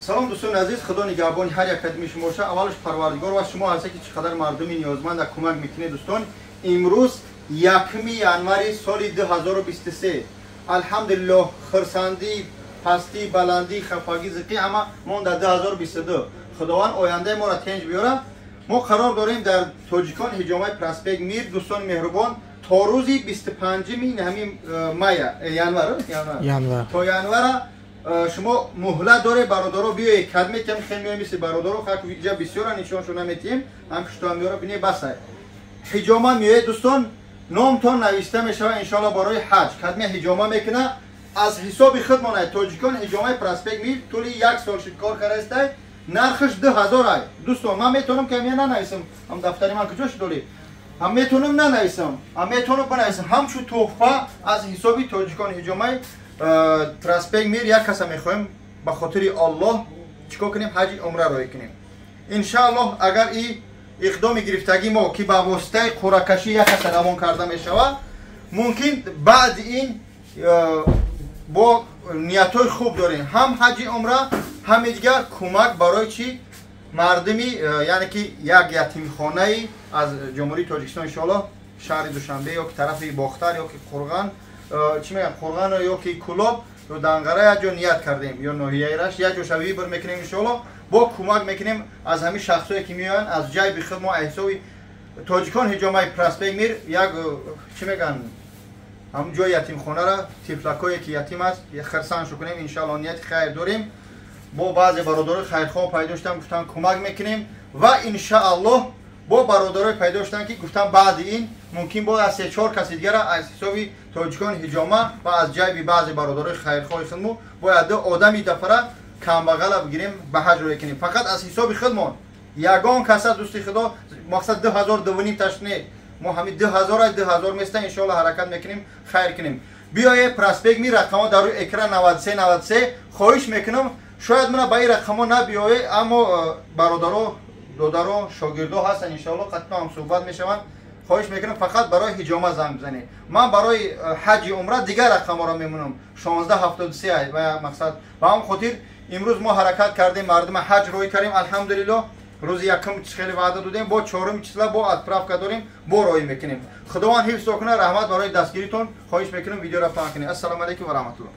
салом дӯстони азиз, худо нигоҳбони ҳар як қадами шумо бошад. Аввалаш парвардигор ва шумо ҳаста ки чӣ қадар мардуми ниёзманд кӯмак мекунед дӯстон. имрӯз 1 январи соли 2023 алҳамдулиллоҳ хурсандӣ пастӣ баландӣ хафагӣ зиқӣ ҳама монда 2022. худованд ояндаи моро тинҷ биёра. мо қарор дорем дар тоҷикон ҳиҷомаи проспект мир дӯстони меҳрубон то рӯзи 25 мая январ то январа шумо муҳлат доре бародаро биёед кадме кам хел меоем мисли бародаро хак видео бисёра нишоншо наметием ҳам пиштоа меёра бине басай ҳиҷома меоед дӯстон номтон нависта мешава иншоалло барои ҳаҷ кадме ҳиҷома мекуна аз ҳисоби худмонай тоҷикон ҳиҷомаи проспект мир тӯли 1 сол шуд кор карастай нархаш 2000 ай дӯстон ман метавонам камия нанависам ҳам дафтари ман куҷош дорӣ ҳам метавонам нанависам ҳам метавонам банависам ҳамчун туҳфа аз ҳисоби тоҷикон ҳиҷомаи проспект мир як каса мехоҳем ба хотири Аллоҳ чикор кунем ҳаҷи умраро кунем иншааллоҳ агар и иқдоми гирифтагӣ мо ки ба воситаи қуръакашӣ як каса равон карда мешавад мумкин баъди ин бо ниятҳои хуб дорем ҳам ҳаҷи умра ҳами дигар кӯмак барои чӣ мардуми яъне ки як ятимхонаи аз ҷумҳурии тоҷикистон иншоаллоҳ шаҳри душанбе ё ки тарафи бохтар ё ки қурған чӣ мегӯям қурған ё ки кӯлоб ё данғара як ҷо ният кардем ё ноҳияи рашт як ҷоша вибр мекунем иншоаллоҳ бо кӯмак мекунем аз ҳамин шахсое ки меоянд аз ҷайби худ мо аз ҳисоби тоҷикон ҳиҷомаи проспект мир як чӣ мегӯянд ҳам ҷои ятимхонара тифлакое ки ятим аст хирсаншо кунем иншааллоҳ нияти хайр дорем бо баъзе бародарои хайрхоҳ пайдо шудам гуфтан кӯмак мекунем ва иншааллоҳ бо бародарои пайдо шудан ки гуфтан баъди ин мумкин бо аз 3-4 каси дигара аз ҳисоби тоҷикон ҳиҷома ва аз ҷайби баъзе бародарои хайрхоҳи худмо бояд одами дафара камбағала бигирем ба ҳаҷ рӯя кунем фақат аз ҳисоби худмон ягон каса дӯсти худо мақсад 2000 ташт не мо ҳами 2000 места иншоаллоҳ ҳаракат мекунем хайр кунем биёе проспект ми рақамо дар рӯи экран 93 хоҳиш мекунам шояд мана ба ин рақамо набиёе аммо бародаро додаро шогирдо ҳастан иншоаллоҳ қатно ҳам суҳбат мешаванд хоҳиш мекунам фақат барои ҳиҷома занг бизанед ман барои ҳаҷи умра дигар рақаморо мемонам 1673 ва мақсад ба ҳам хотир имрӯз мо ҳаракат кардем мардума ҳаҷ рӯй кардем алҳамдулиллоҳ рӯзи якум хеле ваъда додем бо 4 числа бо отправка дорем бо рӯй мекунем худованд ҳифзо кунад раҳмат барои дастгиритон хоҳиш мекунам видеоро паҳн кунед ассалому алайкум ва раҳматуллоҳ